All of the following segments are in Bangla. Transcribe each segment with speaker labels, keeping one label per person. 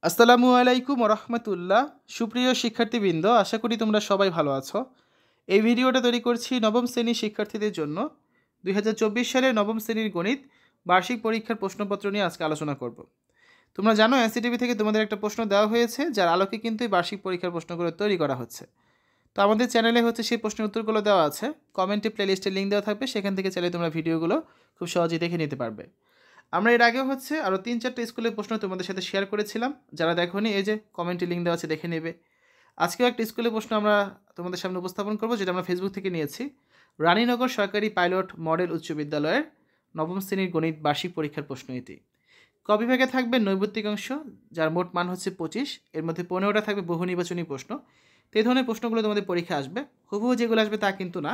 Speaker 1: আসসালামু আলাইকুম রহমতুল্লাহ। সুপ্রিয় শিক্ষার্থীবৃন্দ, আশা করি তোমরা সবাই ভালো আছো। এই ভিডিওটা তৈরি করছি নবম শ্রেণীর শিক্ষার্থীদের জন্য। 2024 সালের নবম শ্রেণীর গণিত বার্ষিক পরীক্ষার প্রশ্নপত্র নিয়ে আজকে আলোচনা করব। তোমরা জানো এনসিটিভি থেকে তোমাদের একটা প্রশ্ন দেওয়া হয়েছে, যার আলোকে কিন্তু এই বার্ষিক পরীক্ষার প্রশ্নগুলো তৈরি করা হচ্ছে। তো আমাদের চ্যানেলে সেই প্রশ্নের উত্তরগুলো দেওয়া আছে, কমেন্টে প্লেলিস্টের লিঙ্ক দেওয়া থাকবে, সেখান থেকে চাইলে তোমরা ভিডিওগুলো খুব সহজেই দেখে নিতে পারবে। আমরা এর আগেও আরও 3-4টা স্কুলের প্রশ্ন তোমাদের সাথে শেয়ার করেছিলাম। যারা দেখোনি, এই যে কমেন্টে লিঙ্ক দেওয়া আছে, দেখে নেবে। আজকেও একটা স্কুলের প্রশ্ন আমরা তোমাদের সামনে উপস্থাপন করব, যেটা আমরা ফেসবুক থেকে নিয়েছি। রানীনগর সরকারি পাইলট মডেল উচ্চ বিদ্যালয়ের নবম শ্রেণীর গণিত বার্ষিক পরীক্ষার প্রশ্ন এটি। ক বিভাগে থাকবে নৈর্ব্যক্তিক অংশ, যার মোট মান 25। এর মধ্যে 15টা থাকবে বহু নির্বাচনী প্রশ্ন। তো এই ধরনের প্রশ্নগুলো তোমাদের পরীক্ষা আসবে, হুবহু যেগুলো আসবে তা কিন্তু না।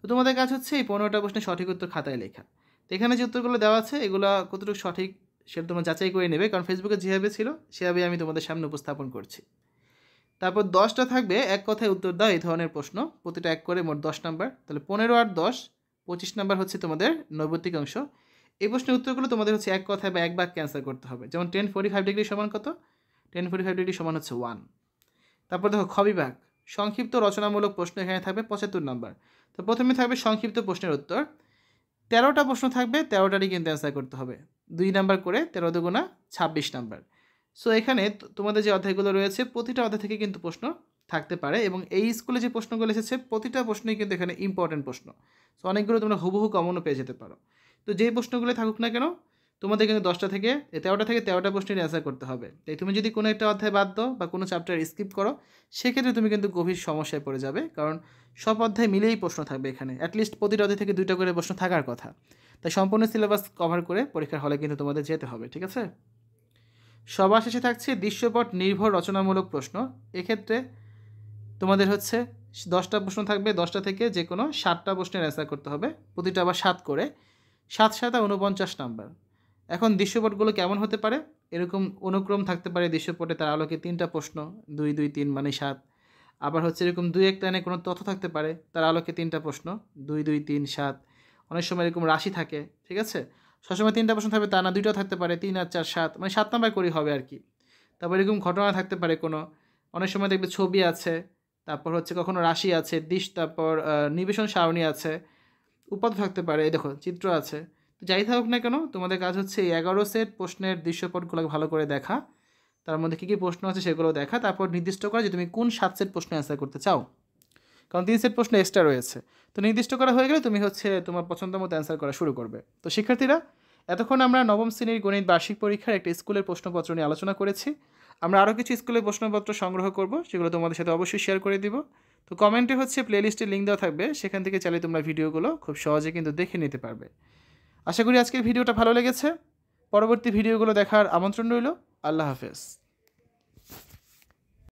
Speaker 1: তো তোমাদের কাজ এই 15টা প্রশ্নের সঠিক উত্তর খাতায় লেখা। তো এখানে যে উত্তরগুলো দেওয়া আছে, এগুলো কতটুকু সঠিক সেটা তোমরা যাচাই করে নেবে, কারণ ফেসবুকে যেভাবে ছিল সেভাবেই আমি তোমাদের সামনে উপস্থাপন করছি। তারপর 10টা থাকবে এক কথায় উত্তর দাও এই ধরনের প্রশ্ন, প্রতিটা এক করে মোট 10 নাম্বার। তাহলে 15 আর 10, 25 নাম্বার তোমাদের নৈর্ব্যক্তিক অংশ। এই প্রশ্নের উত্তরগুলো তোমাদের এক কথায় বা এক বাক্যে অ্যান্সার করতে হবে। যেমন 1045 ডিগ্রি সমান কত? 1045 ডিগ্রি সমান 1। তারপর দেখো খ বিভাগ সংক্ষিপ্ত রচনামূলক প্রশ্ন, এখানে থাকবে 75 নাম্বার। তো প্রথমে থাকবে সংক্ষিপ্ত প্রশ্নের উত্তর। 13টা প্রশ্ন থাকবে, 13টারই কিন্তু অ্যান্সার করতে হবে। 2 নাম্বার করে, 13 দুগুণা 26 নাম্বার। সো এখানে তোমাদের যে অধ্যায়গুলো রয়েছে, প্রতিটা অধ্যায় থেকে কিন্তু প্রশ্ন থাকতে পারে, এবং এই স্কুলে যে প্রশ্নগুলো এসেছে প্রতিটা প্রশ্নই কিন্তু এখানে ইম্পর্টেন্ট প্রশ্ন। সো অনেকগুলো তোমরা হুবহু কমনও পেয়ে যেতে পারো। তো যেই প্রশ্নগুলো থাকুক না কেন, তোমাদের কিন্তু 13টা থেকে 13টা প্রশ্নের অ্যান্সার করতে হবে। তাই তুমি যদি কোনো একটা অধ্যায় বাদ দাও বা কোনো চ্যাপ্টার স্কিপ করো, সেক্ষেত্রে তুমি কিন্তু গভীর সমস্যায় পড়ে যাবে, কারণ সব অধ্যায় মিলেই প্রশ্ন থাকবে এখানে। অ্যাটলিস্ট প্রতিটা অধ্যায় থেকে 2টা করে প্রশ্ন থাকার কথা। তাই সম্পূর্ণ সিলেবাস কভার করে পরীক্ষার হলে কিন্তু তোমাদের যেতে হবে, ঠিক আছে? সবার শেষে থাকছে দৃশ্যপট নির্ভর রচনামূলক প্রশ্ন। এক্ষেত্রে তোমাদের 10টা প্রশ্ন থাকবে, 10টা থেকে যে কোনো 7টা প্রশ্নের অ্যান্সার করতে হবে, প্রতিটা আবার 7 করে। 7 7 49 নাম্বার। এখন দৃশ্যপটগুলো কেমন হতে পারে? এরকম অনুক্রম থাকতে পারে দৃশ্যপটে, তার আলোকে 3টা প্রশ্ন, 2 2 3 মানে 7। আবার এরকম 2-1 লাইনে কোনো তথ্য থাকতে পারে, তার আলোকে 3টা প্রশ্ন, 2 2 3 7। অনেক সময় এরকম রাশি থাকে, ঠিক আছে? সবসময় 3টা প্রশ্ন থাকবে তা না, 2টাও থাকতে পারে, 3 আর 4 7, মানে 7 নাম্বার করেই হবে আর কি। তারপর এরকম ঘটনা থাকতে পারে কোনো, অনেক সময় দেখবে ছবি আছে, তারপর কখনো রাশি আছে, তারপর নিবেশন সারণী আছে, উপাত্ত থাকতে পারে, এই দেখো চিত্র আছে। তো যাই থাকুক না কেন, তোমাদের কাজ এই 11 সেট প্রশ্নের দৃশ্যপটগুলো ভালো করে দেখা, তার মধ্যে কী কী প্রশ্ন আছে সেগুলো দেখা, তারপর নির্দিষ্ট করা যে তুমি কোন 7 সেট প্রশ্ন অ্যান্সার করতে চাও, কারণ 3 সেট প্রশ্ন এক্সট্রা রয়েছে। তো নির্দিষ্ট করা হয়ে গেলে তুমি তোমার পছন্দ মতো অ্যান্সার করা শুরু করবে। তো শিক্ষার্থীরা, এতক্ষণ আমরা নবম শ্রেণীর গণিত বার্ষিক পরীক্ষার একটা স্কুলের প্রশ্নপত্র নিয়ে আলোচনা করেছি। আমরা আরও কিছু স্কুলের প্রশ্নপত্র সংগ্রহ করব, সেগুলো তোমাদের সাথে অবশ্যই শেয়ার করে দিব। তো কমেন্টে প্লেলিস্টের লিঙ্ক দেওয়া থাকবে, সেখান থেকে চাইলে তোমরা ভিডিওগুলো খুব সহজে কিন্তু দেখে নিতে পারবে। আশা করি আজকের ভিডিওটা ভালো লেগেছে। পরবর্তী ভিডিওগুলো দেখার আমন্ত্রণ রইল। আল্লাহ হাফেজ।